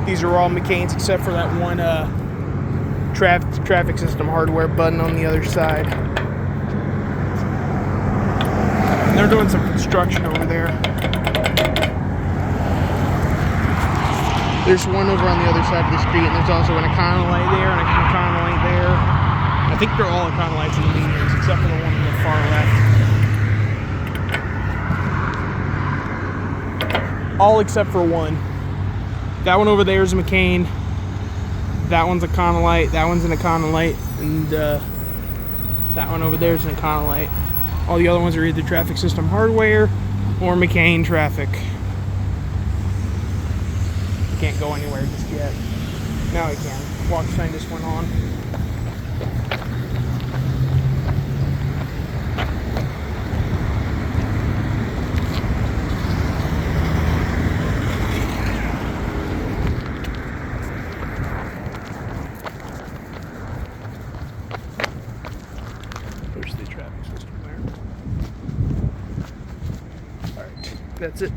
These are all McCain's except for that one traffic system hardware button on the other side. And they're doing some construction over there. There's one over on the other side of the street, and there's also an Econolite there and a Econolite there. I think they're all Econolites in the medians, except for the one on the far left. All except for one. That one over there is a McCain. That one's a Econolite. That one's an Econolite. And that one over there is an Econolite. All the other ones are either traffic system hardware or McCain traffic. You can't go anywhere just yet. Now I can. Walk sign just went on. There's the traffic system there. Alright, that's it.